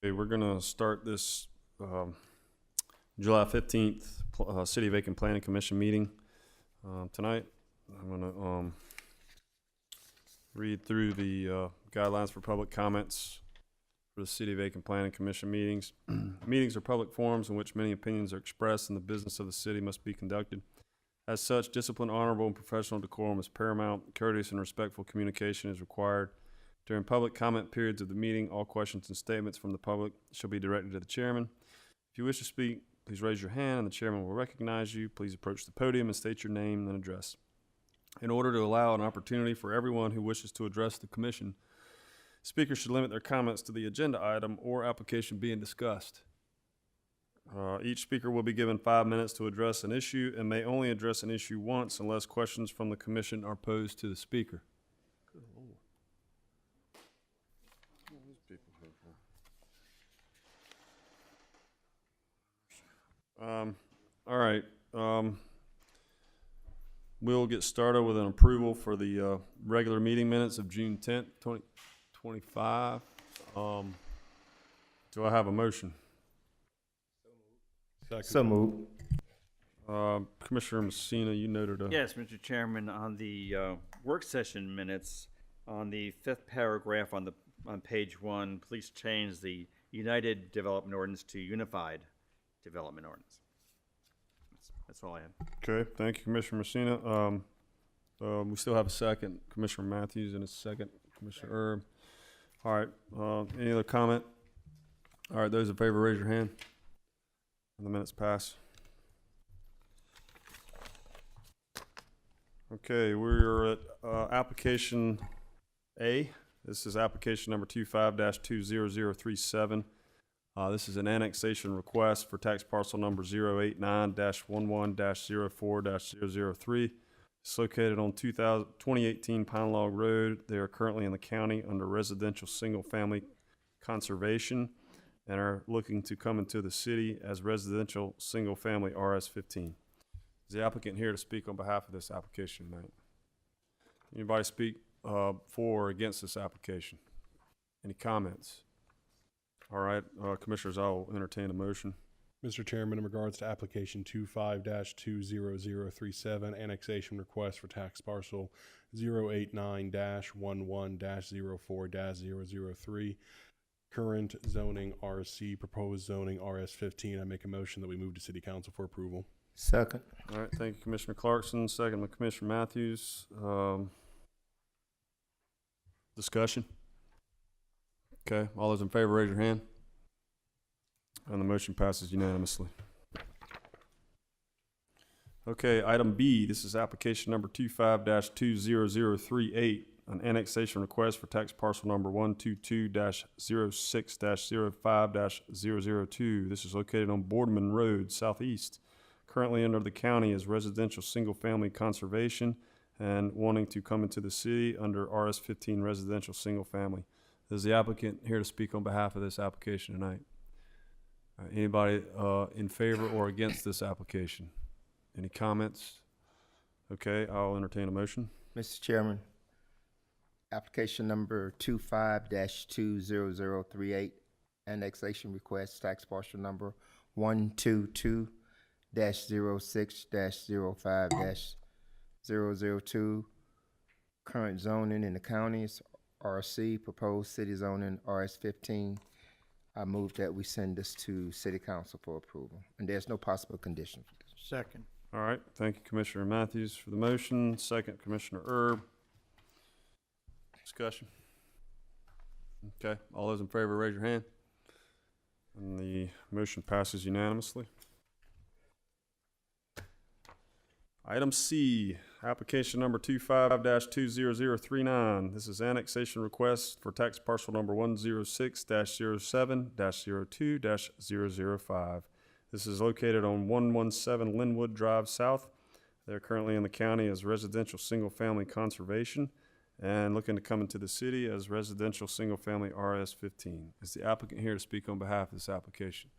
Okay, we're gonna start this July 15th City Vacant Planning Commission meeting tonight. I'm gonna read through the guidelines for public comments for the City Vacant Planning Commission meetings. Meetings are public forums in which many opinions are expressed and the business of the city must be conducted. As such, discipline, honorable, and professional decorum is paramount. Courteous and respectful communication is required. During public comment periods of the meeting, all questions and statements from the public shall be directed to the chairman. If you wish to speak, please raise your hand and the chairman will recognize you. Please approach the podium and state your name and address. In order to allow an opportunity for everyone who wishes to address the commission, speakers should limit their comments to the agenda item or application being discussed. Each speaker will be given 5 minutes to address an issue and may only address an issue once unless questions from the commission are posed to the speaker. Good Lord. What are these people here for? All right. We'll get started with an approval for the regular meeting minutes of June 10th, 2025. Do I have a motion? So moved. Commissioner Messina, you noted a... Yes, Mr. Chairman, on the work session minutes, on the fifth paragraph on page 1, please change the United Development Ordinance to Unified Development Ordinance. That's all I have. Okay, thank you, Commissioner Messina. We still have a second, Commissioner Matthews, and a second, Commissioner Erb. All right, any other comment? All right, those in favor, raise your hand. And the minutes pass. Okay, we're at application A. This is application number 25-20037. This is an annexation request for tax parcel number 089-11-04-003. It's located on 2018 Pine Log Road. They are currently in the county under residential single-family conservation and are looking to come into the city as residential single-family RS-15. Is the applicant here to speak on behalf of this application tonight? Anybody speak for or against this application? Any comments? All right, Commissioners, I will entertain a motion. Mr. Chairman, in regards to application 25-20037, annexation request for tax parcel 089-11-04-003, current zoning RC, proposed zoning RS-15, I make a motion that we move to City Council for approval. Second. All right, thank you, Commissioner Clarkson. Second by Commissioner Matthews. Discussion? Okay, all those in favor, raise your hand. And the motion passes unanimously. Okay, item B, this is application number 25-20038, an annexation request for tax parcel number 122-06-05-002. This is located on Boardman Road, Southeast. Currently under the county as residential single-family conservation and wanting to come into the city under RS-15 residential single-family. Is the applicant here to speak on behalf of this application tonight? Anybody in favor or against this application? Any comments? Okay, I'll entertain a motion. Mr. Chairman, application number 25-20038, annexation request, tax parcel number 122-06-05-002. Current zoning in the counties, RC, proposed city zoning RS-15. I move that we send this to City Council for approval, and there's no possible condition for this. Second. All right, thank you, Commissioner Matthews, for the motion. Second, Commissioner Erb. Discussion? Okay, all those in favor, raise your hand. And the motion passes unanimously. Item C, application number 25-20039. This is annexation request for tax parcel number 106-07-02-005. This is located on 117 Linwood Drive South. They're currently in the county as residential single-family conservation and looking to come into the city as residential single-family RS-15. Is the applicant here to speak on behalf of this application?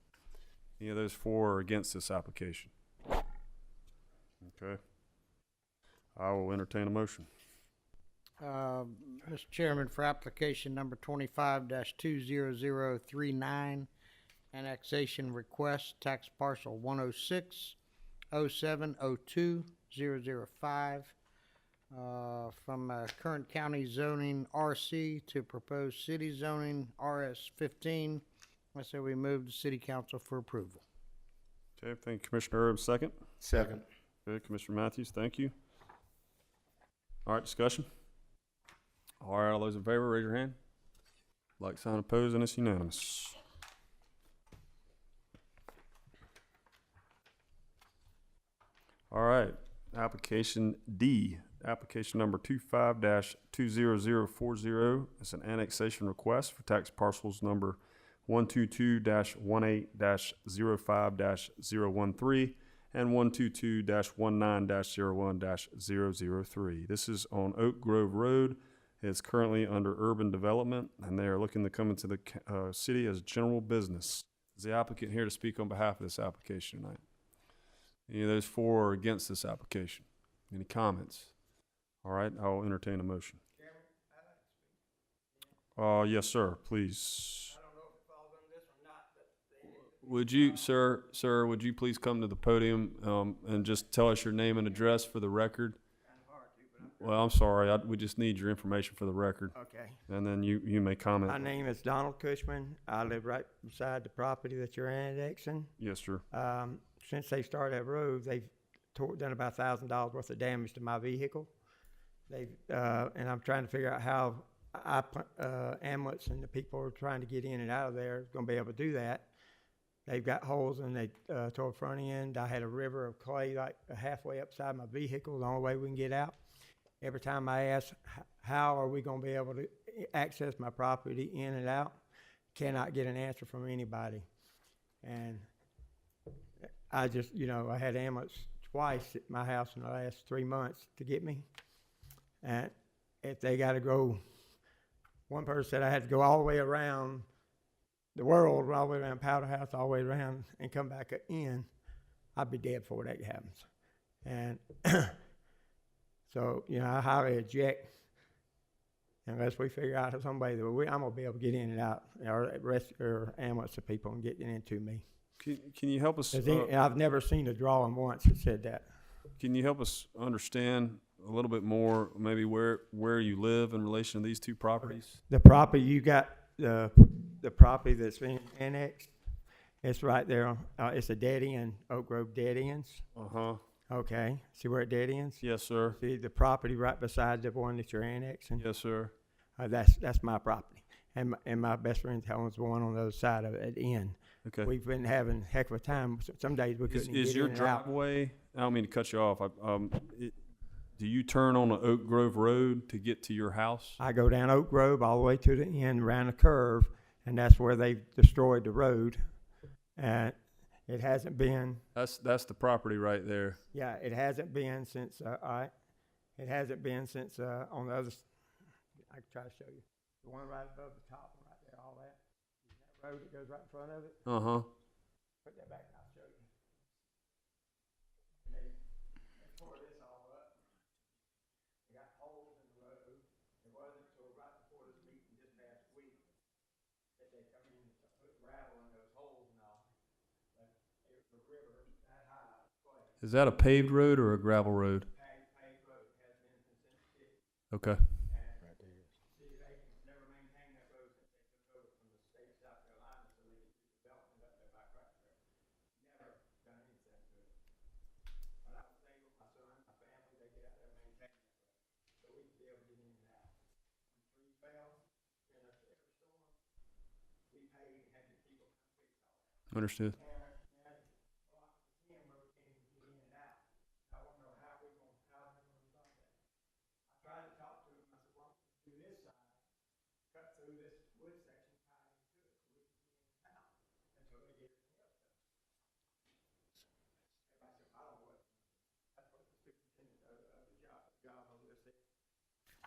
Any of those for or against this application? Okay. I will entertain a motion. Mr. Chairman, for application number 25-20039, annexation request, tax parcel 106-0702-005, from current county zoning RC to proposed city zoning RS15. I say we move to city council for approval. Okay, thank you, Commissioner Erb. Second. Second. Okay, Commissioner Matthews, thank you. All right, discussion. All right, all those in favor, raise your hand. Like sign opposed, and it's unanimous. All right, application D, application number 25-20040. It's an annexation request for tax parcels number 122-18-05-013 and 122-19-01-003. This is on Oak Grove Road. It's currently under urban development, and they are looking to come into the city as general business. Is the applicant here to speak on behalf of this application tonight? Any of those for or against this application? Any comments? All right, I'll entertain a motion. Yes, sir, please. I don't know if it falls under this or not, but would you, sir, would you please come to the podium, and just tell us your name and address for the record? Well, I'm sorry, we just need your information for the record, Okay. and then you may comment. My name is Donald Cushman. I live right beside the property that you're annexing. Yes, sir. Since they started that road, they've done about $1,000 worth of damage to my vehicle. And I'm trying to figure out how ambulance and the people who are trying to get in and out of there is going to be able to do that. They've got holes and they tore the front end. I had a river of clay like halfway upside my vehicle, the only way we can get out. Every time I ask, how are we going to be able to access my property in and out, cannot get an answer from anybody. And I just, I had ambulance twice at my house in the last 3 months to get me. And if they got to go, one person said I had to go all the way around the world, all the way around Powder House, all the way around and come back in, I'd be dead before that happens. And so, I highly object unless we figure out somebody that I'm going to be able to get in and out, or ambulance the people and get into me. Can you help us? I've never seen a drawing once that said that. Can you help us understand a little bit more, maybe where you live in relation to these two properties? The property you got, the property that's being annexed, it's right there. It's a dead end, Oak Grove dead ends. Uh-huh. Okay. See where it dead ends? Yes, sir. See the property right beside the one that you're annexing? Yes, sir. That's my property. And my best friend owns the one on the other side of it at the end. Okay. We've been having a heck of a time. Some days we couldn't Is get your in and out. driveway, I don't mean to cut you off, do you turn on the Oak Grove Road to get to your house? I go down Oak Grove all the way to the end, around the curve, and that's where they destroyed the road. And it hasn't been. That's the property right there. Yeah, it hasn't been since. It hasn't been since on the other. I can try to show you the one right above the top, right there, all that. That road that goes right in front of it. Uh-huh. Put that back and I'll show you. They tore this all up. They got holes in the road. It wasn't until right before this meeting this past week that they come in and put gravel in those holes and all. But it was a river that high. Is that a paved road or a gravel road? Paved road has been since the 50s. Okay. See, they never maintained that road since they took over from the state of South Carolina, so they could do development up there back right there. Never done anything to it. When I was single, my son, my family, they get out there and maintain that road, so we could be able to get in and out. When trees fell in a storm, we paid and had the people come fix all that. Understood.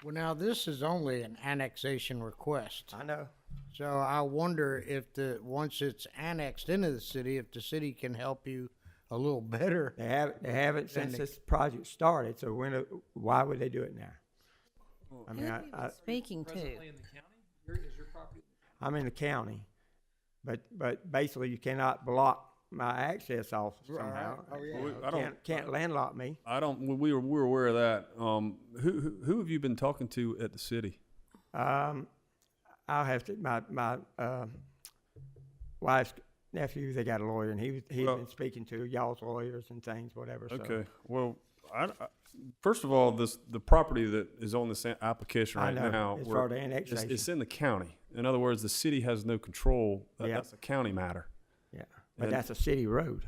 Well, now, this is only an annexation request. I know. So I wonder if once it's annexed into the city, if the city can help you a little better. They haven't since this project started, so why would they do it now? I mean, Speaking to, I'm in the county, but basically you cannot block my access off somehow. Oh, yeah. Well, I don't, Can't landlock me. I don't, we're aware of that. Who have you been talking to at the city? I'll have to, my wife's nephew, they got a lawyer, and he's Well- been speaking to y'all's lawyers and things, whatever, so. Okay, well, first of all, the property that is on this application I right know, now, it's we're- for the annexation. it's in the county. In other words, the city has no control. Yeah. That's a county matter. Yeah, but And- that's a city road.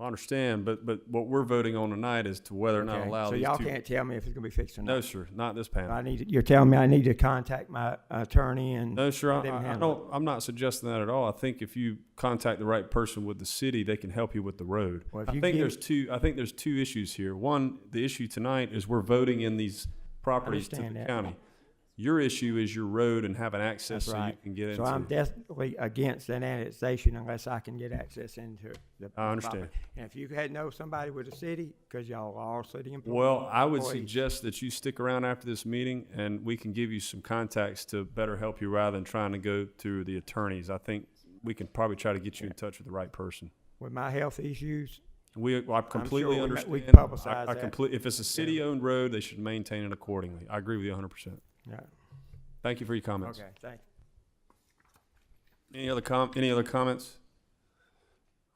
I understand, but what we're voting on tonight is to whether or not Okay, allow so these y'all two. can't tell me if it's gonna be fixed or not. No, sir, not this panel. You're telling me I need to contact my attorney and. No, sir, let him I handle don't, I'm not suggesting that at all. I think if you contact the right person with the city, they can help you with the road. Well, if I you think give- I think there's two issues here. One, the issue tonight is we're voting in these properties to the understand that. county. Your issue is your road and having access That's so you right. can get So into. I'm definitely against that annexation unless I can get access into the. I understand. property. And if you had know somebody with the city, cause y'all are all city employees. Well, I would suggest that you stick around after this meeting and we can give you some contacts to better help you rather than trying to go through the attorneys. I think we can probably try to get you in touch with the right person. With my health issues, I completely we understand. publicize I that. if it's a city-owned road, they should maintain it accordingly. I agree with you 100%. yeah, Thank you for your comments. okay, thank you. Any other comments?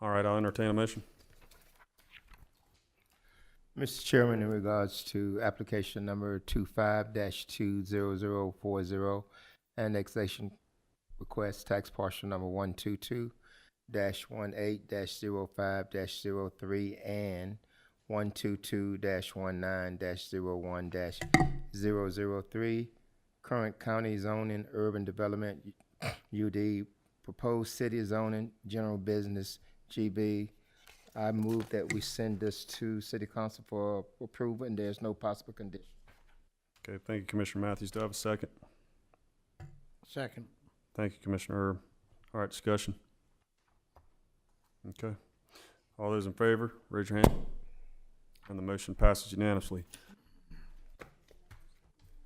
All right, I'll entertain a motion. Mr. Chairman, in regards to application number 25-20040, annexation request tax parcel number 122-18-05-03 and 122-19-01-003, current county zoning, urban development, UD, proposed city zoning, general business, GB. I move that we send this to city council for approval, and there's no possible condition. Okay, thank you, Commissioner Matthews. Do I have a second? Second. Thank you, Commissioner Erb. All right, discussion. Okay. All those in favor, raise your hand. And the motion passes unanimously.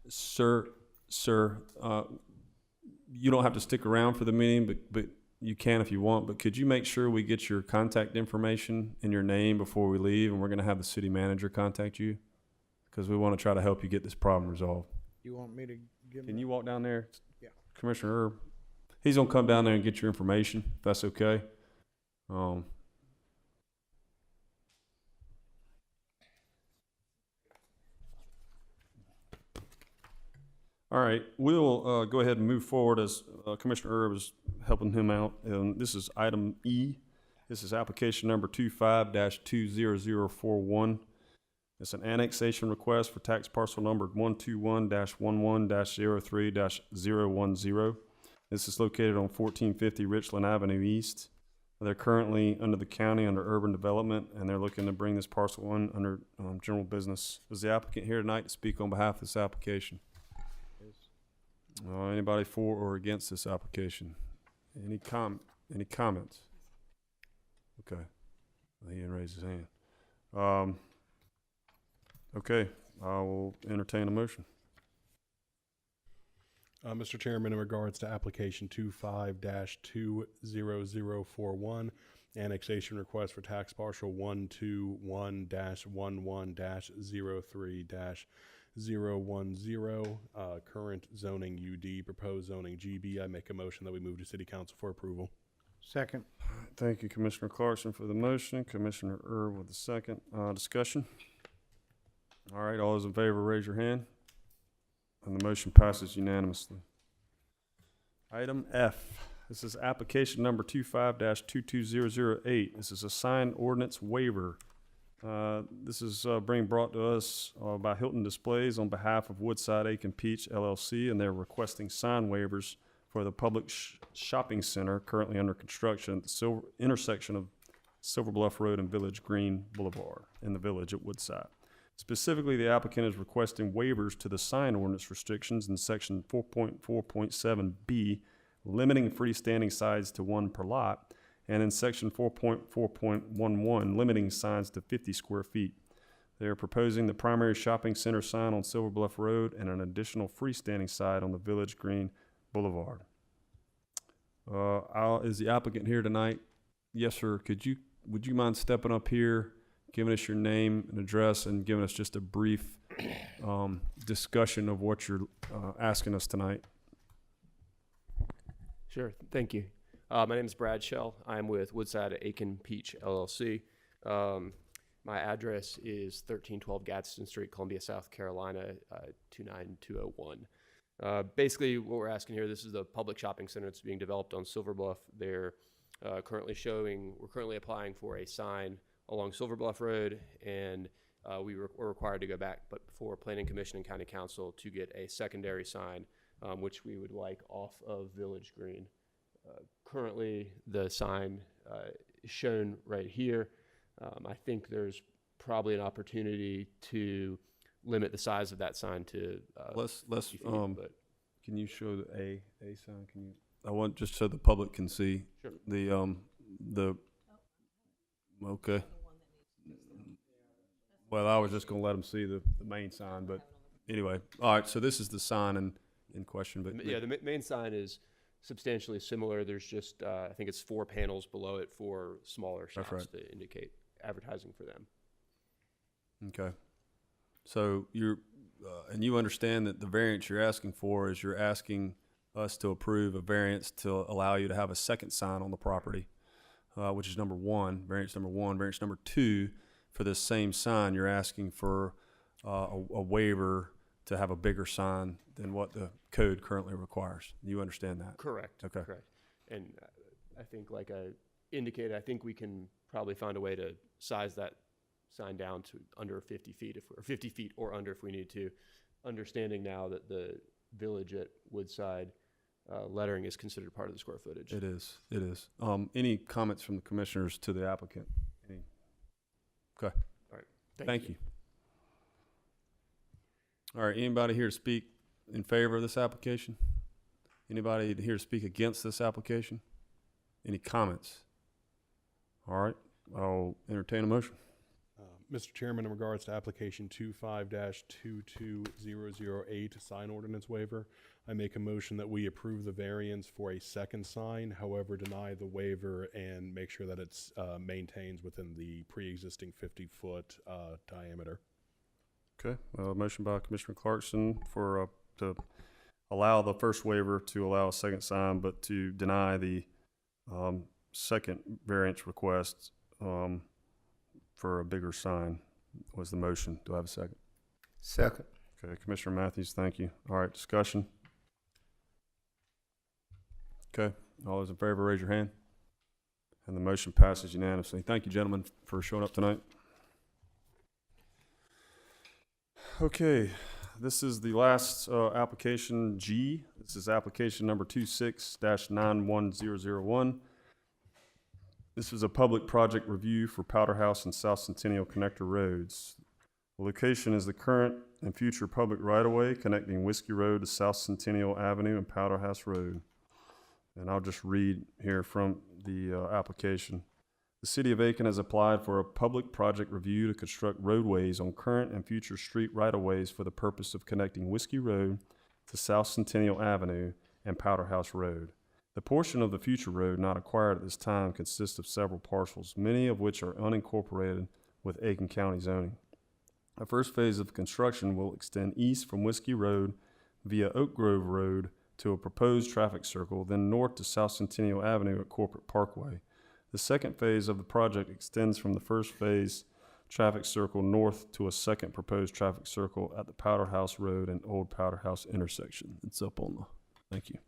Sir, you don't have to stick around for the meeting, but you can if you want. But could you make sure we get your contact information and your name before we leave? And we're going to have the city manager contact you because we want to try to help you get this problem resolved. You want me to give Can you walk down there? Yeah. Commissioner Erb, he's gonna come down there and get your information, if that's okay. All right, we'll, go ahead and move forward as, Commissioner Erb is helping him out. And this is item E. This is application number 25-20041. It's an annexation request for tax parcel number 121-11-03-010. This is located on 1450 Richland Avenue East. They're currently under the county under urban development, and they're looking to bring this parcel in under general business. Is the applicant here tonight to speak on behalf of this application? Anybody for or against this application? Any comments? Okay. He didn't raise his hand. Okay, I will entertain a motion. Mr. Chairman, in regards to application 25-20041, annexation request for tax parcel 121-11-03-010, current zoning UD, proposed zoning GB, I make a motion that we move to city council for approval. Second. Thank you, Commissioner Clarkson, for the motion. Commissioner Erb with the second. Discussion? All right, all those in favor, raise your hand. And the motion passes unanimously. Item F, this is application number 25-22008. This is a sign ordinance waiver. This is being brought to us by Hilton Displays on behalf of Woodside Aiken Peach LLC, and they're requesting sign waivers for the public shopping center currently under construction at the intersection of Silver Bluff Road and Village Green Boulevard in the village at Woodside. Specifically, the applicant is requesting waivers to the sign ordinance restrictions in section 4.4.7B, limiting freestanding signs to 1 per lot, and in section 4.4.11, limiting signs to 50 square feet. They are proposing the primary shopping center sign on Silver Bluff Road and an additional freestanding sign on the Village Green Boulevard. Is the applicant here tonight? Yes, sir. Would you mind stepping up here, giving us your name and address, and giving us just a brief discussion of what you're asking us tonight? Sure, thank you. My name is Brad Shell. I'm with Woodside Aiken Peach LLC. My address is 1312 Gadsden Street, Columbia, South Carolina, 29201. Basically, what we're asking here, this is the public shopping center that's being developed on Silver Bluff. We're currently applying for a sign along Silver Bluff Road, and we're required to go back, but before Planning Commission and County Council to get a secondary sign, which we would like off of Village Green. Currently, the sign is shown right here. I think there's probably an opportunity to limit the size of that sign to Let's 50 feet, but can you show the A sign? Can you? I want just so the public can see Sure. the. Okay. Well, I was just gonna let them see the main sign, but anyway, all right. So this is the sign in question, but yeah, the main sign is substantially similar. There's just I think it's 4 panels below it for smaller shops right. to indicate advertising for them. Okay. So and you understand that the variance you're asking for is you're asking us to approve a variance to allow you to have a second sign on the property, which is number one, variance number one. Variance number two, for this same sign, you're asking for a waiver to have a bigger sign than what the code currently requires. You understand that? Correct. Okay. Correct. And I think, like I indicated, I think we can probably find a way to size that sign down to under 50 feet, or 50 feet or under if we need to. Understanding now that the Village at Woodside lettering is considered part of the square footage. It is. It is. Any comments from the commissioners to the applicant? Okay. All right. Thank you. All right. Anybody here to speak in favor of this application? Anybody here to speak against this application? Any comments? All right. I'll entertain a motion. Mr. Chairman, in regards to application 25-22008 sign ordinance waiver, I make a motion that we approve the variance for a second sign, however, deny the waiver and make sure that it's maintains within the pre-existing 50-foot diameter. Okay. Motion by Commissioner Clarkson for to allow the first waiver to allow a second sign, but to deny the second variance request for a bigger sign was the motion. Do I have a second? Second. Okay, Commissioner Matthews, thank you. All right, discussion. Okay, all those in favor, raise your hand. And the motion passes unanimously. Thank you, gentlemen, for showing up tonight. Okay, this is the last application G. This is application number 26-91001. This is a public project review for Powder House and South Centennial Connector Roads. The location is the current and future public right-of-way connecting Whiskey Road to South Centennial Avenue and Powder House Road. And I'll just read here from the application. The City of Aiken has applied for a public project review to construct roadways on current and future street right-of-ways for the purpose of connecting Whiskey Road to South Centennial Avenue and Powder House Road. The portion of the future road not acquired at this time consists of several parcels, many of which are unincorporated with Aiken County zoning. The first phase of construction will extend east from Whiskey Road via Oak Grove Road to a proposed traffic circle, then north to South Centennial Avenue at Corporate Parkway. The second phase of the project extends from the first phase traffic circle north to a second proposed traffic circle at the Powder House Road and Old Powder House intersection. It's up on the, thank you.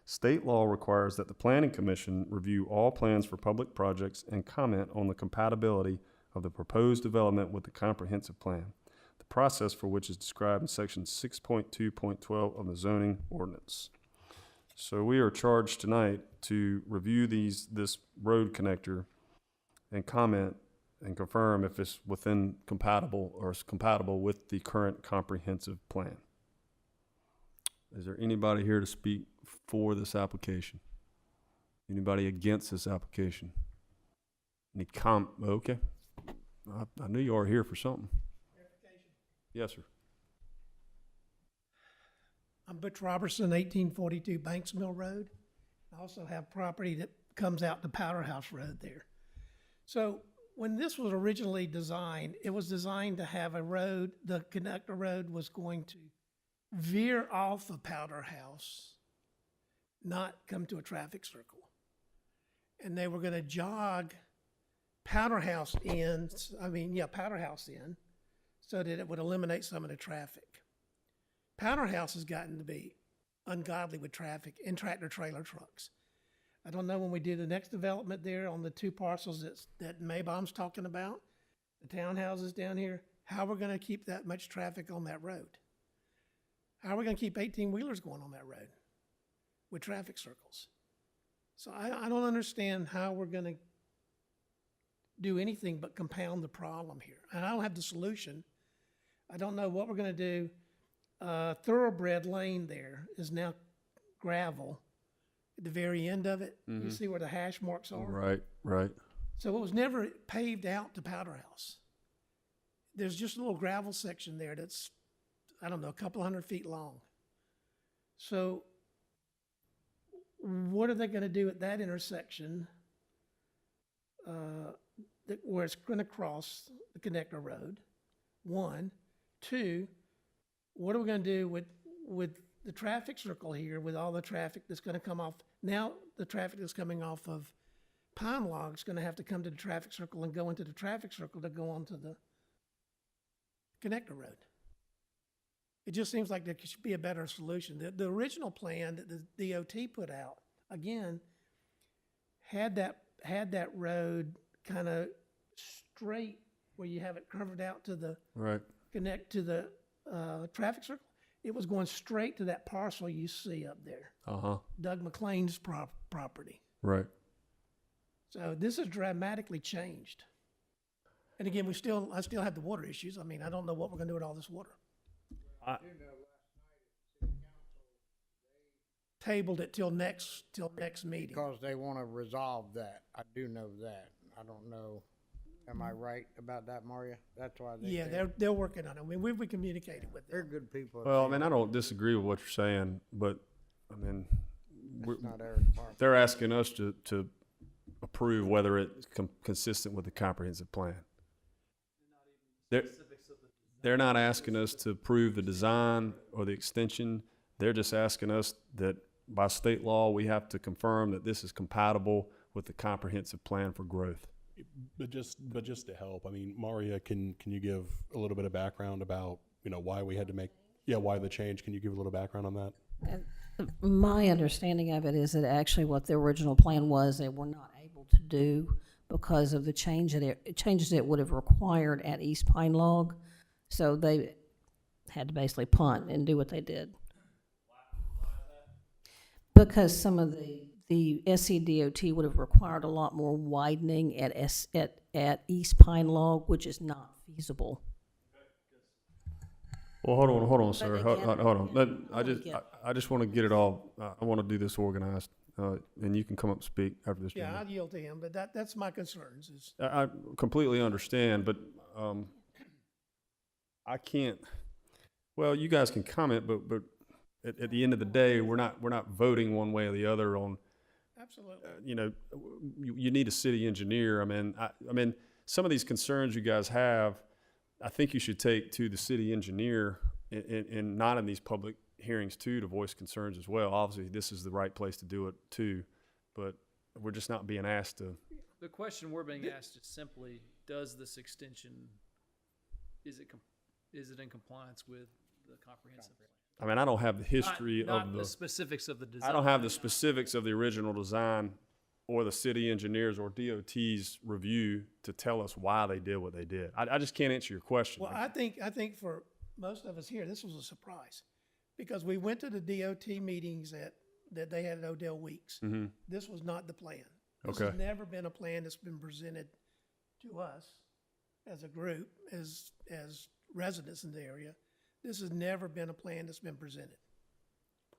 State law requires that the Planning Commission review all plans for public projects and comment on the compatibility of the proposed development with the comprehensive plan, the process for which is described in section 6.2.12 of the zoning ordinance. So we are charged tonight to review this road connector and comment and confirm if it's compatible with the current comprehensive plan. Is there anybody here to speak for this application? Anybody against this application? Okay. I knew you were here for something. Yes, sir. I'm Butch Robertson, 1842 Banks Mill Road. I also have property that comes out to Powder House Road there. So when this was originally designed, it was designed to have a road, the connector road was going to veer off of Powder House, not come to a traffic circle. And they were gonna jog Powder House in, Powder House in, so that it would eliminate some of the traffic. Powder House has gotten to be ungodly with traffic and tractor trailer trucks. I don't know when we do the next development there on the two parcels that Maybaum's talking about, the townhouses down here, how we're gonna keep that much traffic on that road? How are we gonna keep 18-wheelers going on that road with traffic circles? So I don't understand how we're gonna do anything but compound the problem here. And I don't have the solution. I don't know what we're gonna do. Thoroughbred lane there is now gravel at the very end of it. You see where the hash marks are? Right, right. So it was never paved out to Powder House. There's just a little gravel section there that's, I don't know, a couple 100 feet long. So what are they gonna do at that intersection? Where it's gonna cross the connector road, one. Two, what are we gonna do with the traffic circle here, with all the traffic that's gonna come off? Now, the traffic that's coming off of Pine Log is gonna have to come to the traffic circle and go into the traffic circle to go onto the connector road. It just seems like there should be a better solution. The original plan that the DOT put out, again, had that road kind of straight where you have it curved out to the, Right. connect to the traffic circle. It was going straight to that parcel you see up there, Uh-huh. Doug McLean's property. Right. So this has dramatically changed. And again, I still have the water issues. I mean, I don't know what we're gonna do with all this water. Tabled it till next meeting. Because they want to resolve that. I do know that. I don't know. Am I right about that, Maria? That's why they. Yeah, they're working on it. I mean, we've communicated with They're them. good people. Well, I mean, I don't disagree with what you're saying, but, I mean, It's not our department. they're asking us to approve whether it's consistent with the comprehensive plan. They're not asking us to approve the design or the extension. They're just asking us that by state law, we have to confirm that this is compatible with the comprehensive plan for growth. But just to help, I mean, Maria, can you give a little bit of background about, why we had to make, why the change? Can you give a little background on that? My understanding of it is that actually what the original plan was, they were not able to do because of the changes it would have required at East Pine Log. So they had to basically punt and do what they did. Because some of the SCDOT would have required a lot more widening at East Pine Log, which is not feasible. Well, hold on, sir. they Hold can't- on. yeah. I just want to get it all, I want to do this organized, and you can come up and speak after this. Yeah, gentleman. I yield to him, but that's my concerns is, I completely understand, but I can't. Well, you guys can comment, but at the end of the day, we're not voting one way or the other on. absolutely. You need a city engineer. I mean, some of these concerns you guys have, I think you should take to the city engineer and not in these public hearings too, to voice concerns as well. Obviously, this is the right place to do it too, but we're just not being asked to. The question we're being asked is simply, does this extension, is it in compliance with the comprehensive plan? I mean, I don't have the history Not of the the. specifics of the design. I don't have the specifics of the original design or the city engineers or DOT's review to tell us why they did what they did. I just can't answer your question. Well, I think for most of us here, this was a surprise. Because we went to the DOT meetings that they had at Odell Weeks. Mhm. This was not the plan. This Okay. has never been a plan that's been presented to us as a group, as residents in the area. This has never been a plan that's been presented.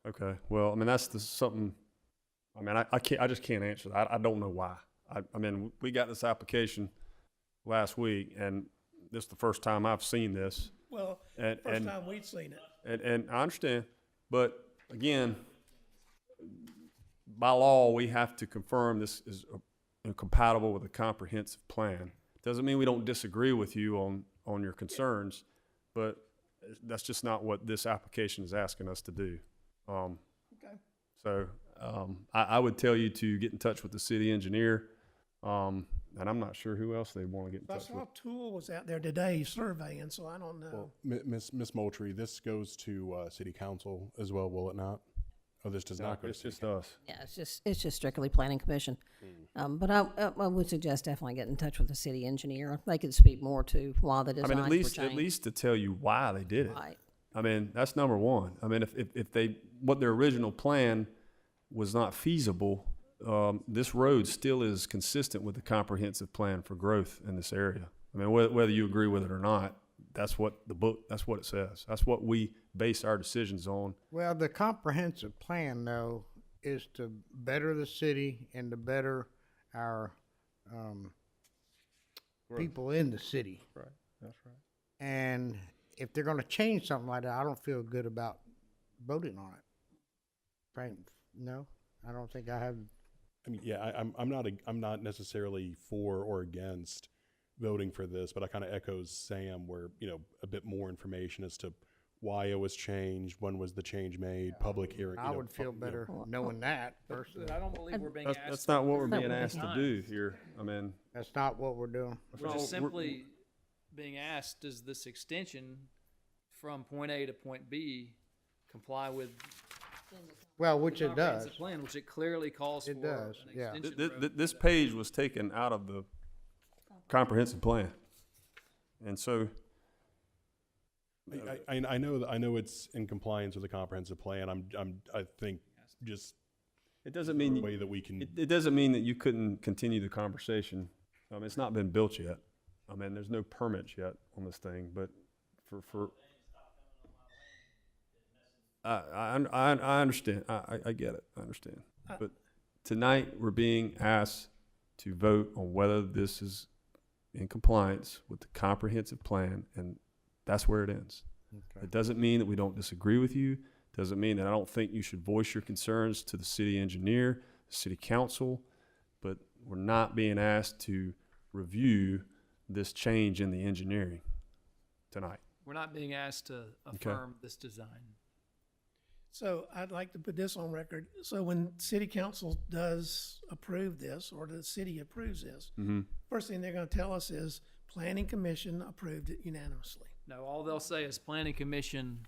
Okay, well, I mean, that's something, I mean, I just can't answer that. I don't know why. I mean, we got this application last week, and this is the first time I've seen this. Well, And, first and, time we'd seen it. and I understand, but again, by law, we have to confirm this is compatible with a comprehensive plan. Doesn't mean we don't disagree with you on your concerns, but that's just not what this application is asking us to do. Okay. So, I would tell you to get in touch with the city engineer, and I'm not sure who else they want to get in I touch with. saw Tool was out there today surveying, so I don't know. Miss Moultrie, this goes to city council as well, will it not? Oh, this does not go to It's city just us. Yeah, it's just strictly planning commission. But I would suggest definitely get in touch with the city engineer. They could speak more to why the I designs mean, were at changed. least to tell you why they did it. Right. I mean, that's number one. I mean, if they, what their original plan was not feasible, this road still is consistent with the comprehensive plan for growth in this area. I mean, whether you agree with it or not, that's what that's what it says. That's what we base our decisions on. Well, the comprehensive plan, though, is to better the city and to better our people in the city. Right, that's right. And if they're gonna change something like that, I don't feel good about voting on it. Right? No, I don't think I have. I mean, yeah, I'm not necessarily for or against voting for this, but I kind of echoes Sam where, you know, a bit more information as to why it was changed, when was the change made, public hearing. I would feel better knowing that personally. But I don't believe we're being asked. That's not what we're to being approve asked to designs. do here. I mean, That's not what we're doing. We're just simply being asked, does this extension from point A to point B comply with Well, which the it does. comprehensive plan, which it clearly calls It for does, an yeah. extension road. this page was taken out of the comprehensive plan. And so, I know it's in compliance with the comprehensive plan. I think just it doesn't the mean, way that we can. it doesn't mean that you couldn't continue the conversation. It's not been built yet. I mean, there's no permits yet on this thing, but for I understand. I get it. I understand. But tonight, we're being asked to vote on whether this is in compliance with the comprehensive plan, and that's where it ends. Okay. It doesn't mean that we don't disagree with you. Doesn't mean that I don't think you should voice your concerns to the city engineer, the city council, but we're not being asked to review this change in the engineering tonight. We're not being asked to affirm this design. So I'd like to put this on record. So when city council does approve this, or the city approves this, first thing they're gonna tell us is planning commission approved it unanimously. No, all they'll say is planning commission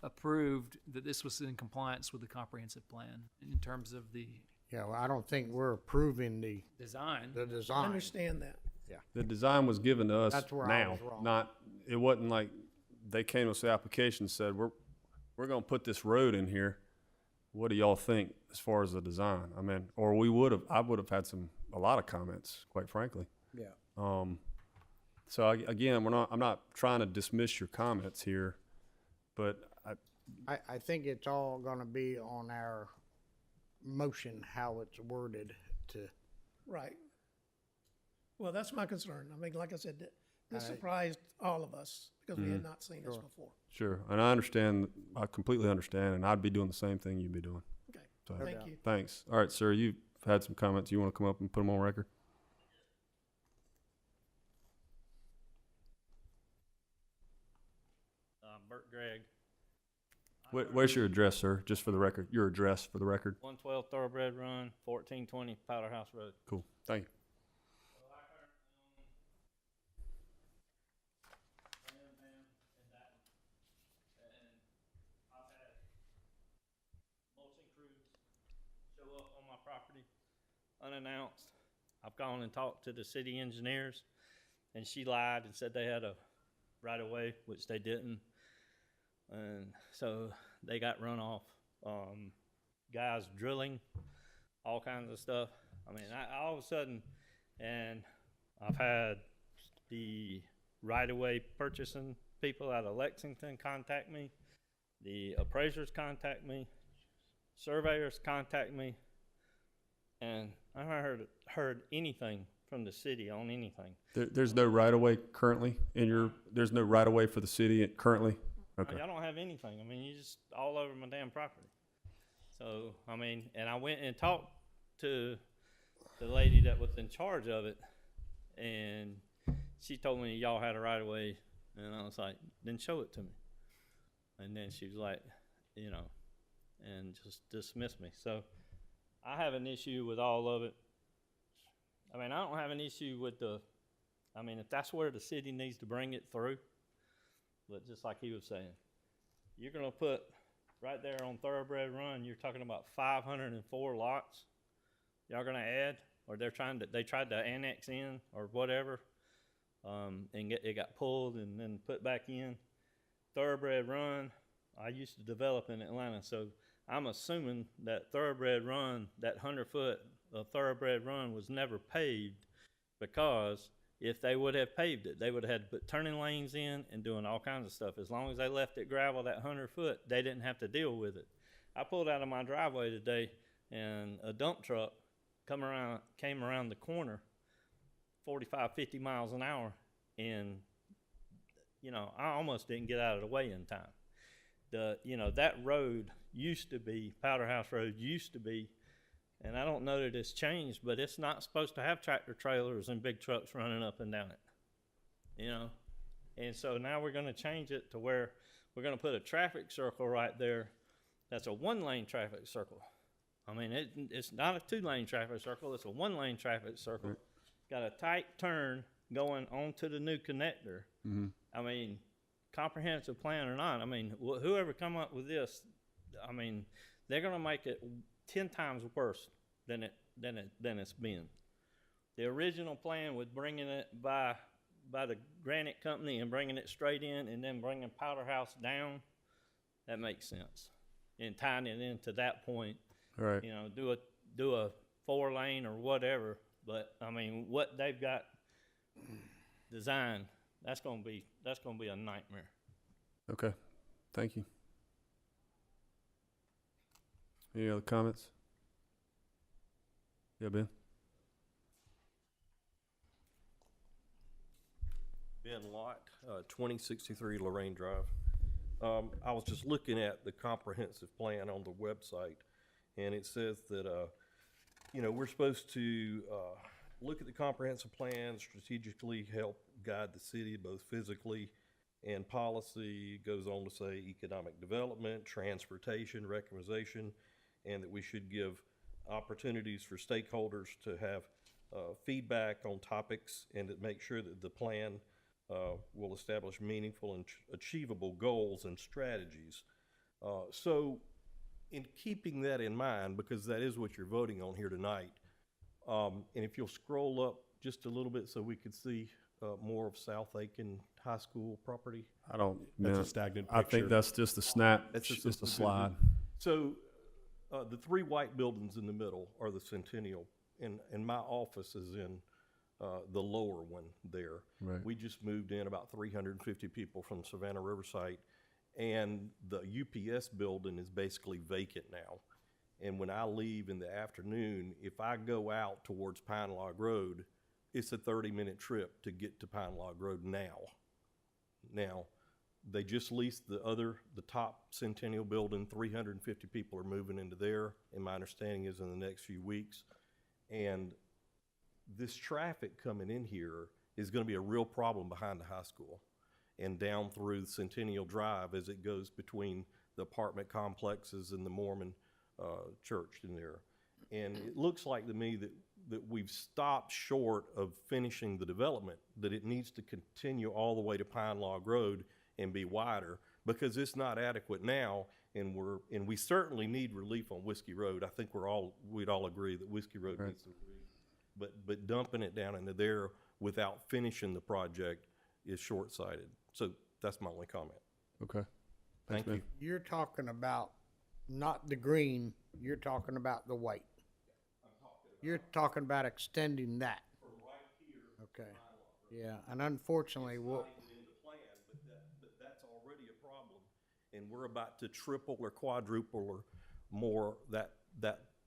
approved that this was in compliance with the comprehensive plan in terms of the Yeah, well, I don't think we're approving the design. I design. understand that. The design was given to us That's where I now, was wrong. not, it wasn't like they came to us with the application and said, we're gonna put this road in here. What do y'all think as far as the design? I mean, or I would have had a lot of comments, quite frankly. Yeah. So again, I'm not trying to dismiss your comments here, but I think it's all gonna be on our motion, how it's worded to. Right. Well, that's my concern. I mean, like I said, this I- surprised all of us because we had not seen this Sure. before. sure, and I completely understand, and I'd be doing the same thing you'd be doing. Okay, So, thank you. thanks. All right, sir, you've had some comments. You want to come up and put them on record? Bert Gregg, Where's your address, sir? Just for the record, your address for the record. 112 Thoroughbred Run, 1420 Powderhouse Road. Cool, thank you. Mulching crews show up on my property unannounced. I've gone and talked to the city engineers, and she lied and said they had a right of way, which they didn't. And so they got run off. Guys drilling, all kinds of stuff. I mean, all of a sudden, and I've had the right-of-way purchasing people out of Lexington contact me, the appraisers contact me, surveyors contact me, and I haven't heard anything from from the city on anything. There's no right-of-way currently in your, there's no right-of-way for the city currently? Okay. Y'all don't have anything. I mean, you just all over my damn property. So, I mean, and I went and talked to the lady that was in charge of it, and she told me y'all had a right of way, and I was like, then show it to me. And then she was like, you know, and just dismissed me. So I have an issue with all of it. I mean, I don't have an issue with I mean, if that's where the city needs to bring it through, but just like he was saying, you're gonna put right there on Thoroughbred Run, you're talking about 504 lots y'all gonna add, or they tried to annex in or whatever, and it got pulled and then put back in. Thoroughbred Run, I used to develop in Atlanta, so I'm assuming that Thoroughbred Run, that 100-foot of Thoroughbred Run was never paved, because if they would have paved it, they would have had to put turning lanes in and doing all kinds of stuff. As long as they left it gravel that 100-foot, they didn't have to deal with it. I pulled out of my driveway today, and a dump truck came around the corner 45, 50 miles an hour, and you know, I almost didn't get out of the way in time. You know, that road used to be, Powder House Road used to be, and I don't know that it's changed, but it's not supposed to have tractor trailers and big trucks running up and down it, you know? And so now we're gonna change it to where we're gonna put a traffic circle right there. That's a 1-lane traffic circle. I mean, it's not a 2-lane traffic circle, it's a 1-lane traffic circle. Right. Got a tight turn going onto the new connector. Mm-hmm. I mean, comprehensive plan or not, I mean, whoever come up with this, I mean, they're gonna make it 10 times worse than it's been. The original plan was bringing it by the granite company and bringing it straight in, and then bringing Powder House down. That makes sense. And tying it into that point, All right. you know, do a 4-lane or whatever. But I mean, what they've got designed, that's gonna be a nightmare. Okay. Thank you. Any other comments? Yeah, Ben? Ben Lott, 2063 Lorraine Drive. I was just looking at the comprehensive plan on the website, and it says that, you know, we're supposed to look at the comprehensive plan, strategically help guide the city both physically and policy. It goes on to say economic development, transportation, recreation, and that we should give opportunities for stakeholders to have feedback on topics, and to make sure that the plan will establish meaningful and achievable goals and strategies. So in keeping that in mind, because that is what you're voting on here tonight, and if you'll scroll up just a little bit so we could see more of South Aiken High School property. I don't, That's man, a stagnant I think picture. that's just a snap. That's It's just just a slide. So the 3 white buildings in the middle are the Centennial, and my office is in the lower one there. Right. We just moved in about 350 people from Savannah Riverside, and the UPS building is basically vacant now. And when I leave in the afternoon, if I go out towards Pine Log Road, it's a 30-minute trip to get to Pine Log Road now. Now, they just leased the top Centennial building. 350 people are moving into there, and my understanding is in the next few weeks. And this traffic coming in here is going to be a real problem behind the high school and down through Centennial Drive as it goes between the apartment complexes and the Mormon church in there. And it looks like to me that we've stopped short of finishing the development, that it needs to continue all the way to Pine Log Road and be wider, because it's not adequate now, and we certainly need relief on Whiskey Road. I think we'd all agree that Whiskey Road Right. needs some relief. But dumping it down into there without finishing the project is short-sighted. So that's my only comment. Okay. Thank man. you. You're talking about not the green, you're talking about the white. You're talking about extending that. Okay. Yeah, and unfortunately, we'll, Not even in the plan, but that's already a problem. And we're about to triple or quadruple or more that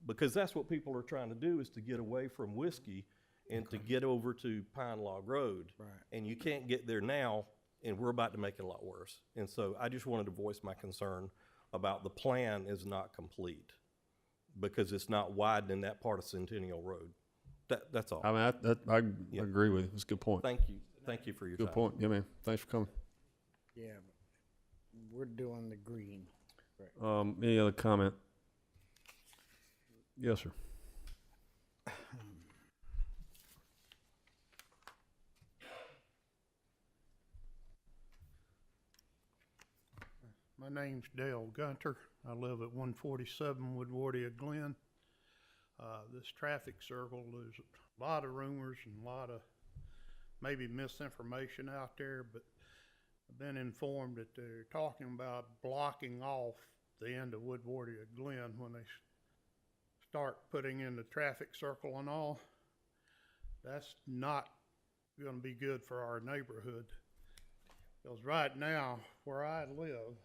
because that's what people are trying to do, is to get away from Whiskey and to get over to Pine Log Road. Right. And you can't get there now, and we're about to make it a lot worse. And so I just wanted to voice my concern about the plan is not complete because it's not widening that part of Centennial Road. That's all. I mean, I agree with you. It's a good point. Thank you. Thank you for your time. Good point. Yeah, man. Thanks for coming. Yeah, but we're doing the green. Any other comment? Yes, sir. My name's Dale Gunter. I live at 147 Woodwardia Glen. This traffic circle, there's a lot of rumors and a lot of maybe misinformation out there, but I've been informed that they're talking about blocking off the end of Woodwardia Glen when they start putting in the traffic circle and all. That's not going to be good for our neighborhood. Because right now, where I live,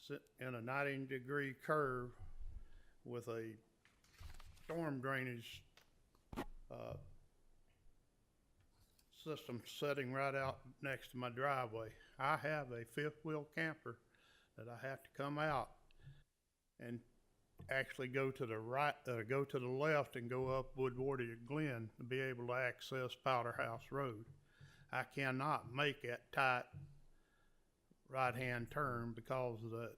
sit in a 90-degree curve with a storm drainage system setting right out next to my driveway. I have a fifth-wheel camper that I have to come out and actually go to the right, go to the left and go up Woodwardia Glen to be able to access Powder House Road. I cannot make that tight right-hand turn because of the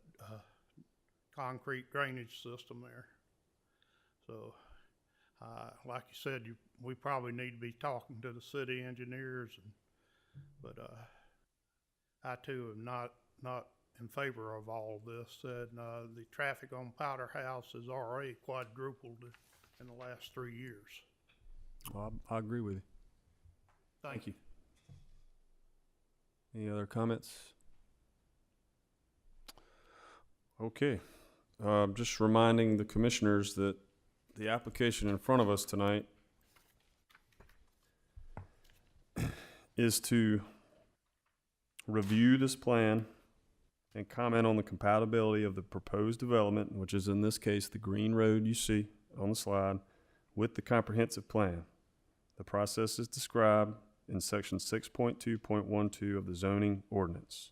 concrete drainage system there. So, like you said, we probably need to be talking to the city engineers, but I too am not in favor of all this. And the traffic on Powder House has already quadrupled in the last 3 years. Well, I agree with you. Thank you. Any other comments? Okay. Just reminding the commissioners that the application in front of us tonight is to review this plan and comment on the compatibility of the proposed development, which is in this case the green road you see on the slide, with the comprehensive plan. The process is described in section 6.2.12 of the zoning ordinance.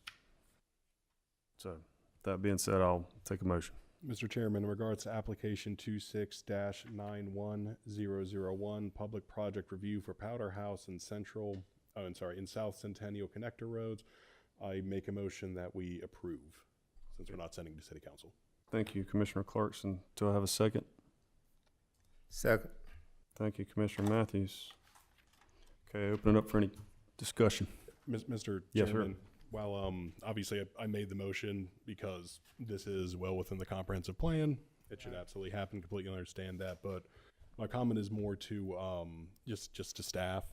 So, that being said, I'll take a motion. Mr. Chairman, in regards to application 26-91001, public project review for Powder House and in South Centennial Connector Roads, I make a motion that we approve, since we're not sending to City Council. Thank you, Commissioner Clarkson. Do I have a second? Second. Thank you, Commissioner Matthews. Okay, open it up for any discussion. Mr. Yes, sir. Chairman, while obviously I made the motion because this is well within the comprehensive plan, it should absolutely happen, completely understand that, but my comment is more to just to staff.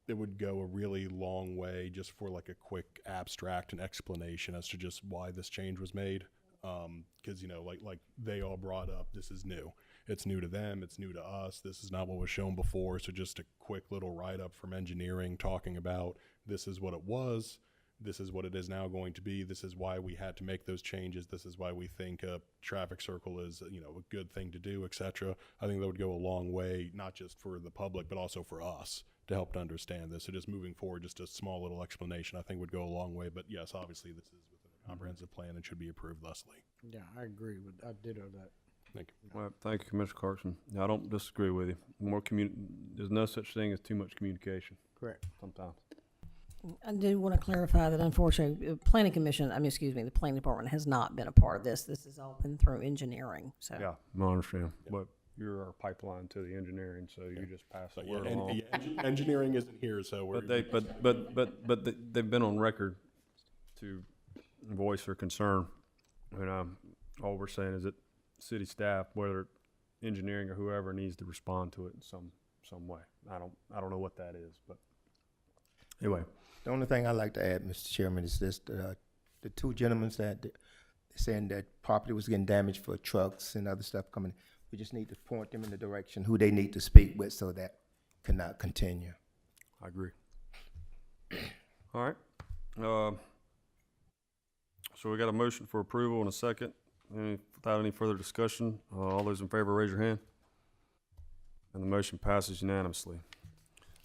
It would go a really long way just for like a quick abstract and explanation as to just why this change was made. Because, you know, like they all brought up, this is new. It's new to them. It's new to us. This is not what was shown before. So just a quick little write-up from engineering talking about this is what it was. This is what it is now going to be. This is why we had to make those changes. This is why we think a traffic circle is, you know, a good thing to do, etc. I think that would go a long way, not just for the public, but also for us to help to understand this. So just moving forward, just a small little explanation, I think would go a long way. But yes, obviously this is within a comprehensive plan and should be approved thusly. Yeah, I agree with, I ditto that. Thank you. All right, thank you, Commissioner Clarkson. I don't disagree with you. There's no such thing as too much communication Correct. sometimes. I do want to clarify that unfortunately, the planning commission, the planning department has not been a part of this. This has all been through engineering, so. Yeah, I understand. But you're our pipeline to the engineering, so you just pass the But word yeah, along. engineering isn't here, so we're. But they've been on record to voice their concern. And all we're saying is that city staff, whether engineering or whoever, needs to respond to it in some way. I don't know what that is, but anyway. The only thing I'd like to add, Mr. Chairman, is this, the two gentlemen that saying that property was getting damaged for trucks and other stuff coming. We just need to point them in the direction who they need to speak with so that cannot continue. I agree. All right. So we got a motion for approval and a second. Without any further discussion, all those in favor raise your hand. And the motion passes unanimously.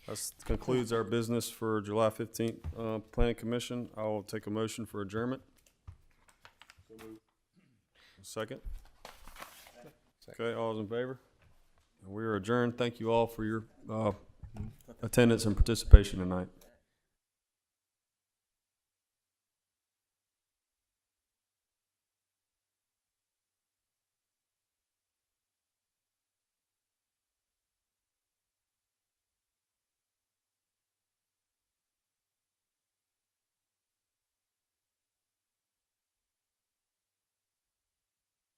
That concludes our business for July 15th, Planning Commission. I will take a motion for adjournment. Second? Okay, all those in favor? We are adjourned. Thank you all for your attendance and participation tonight.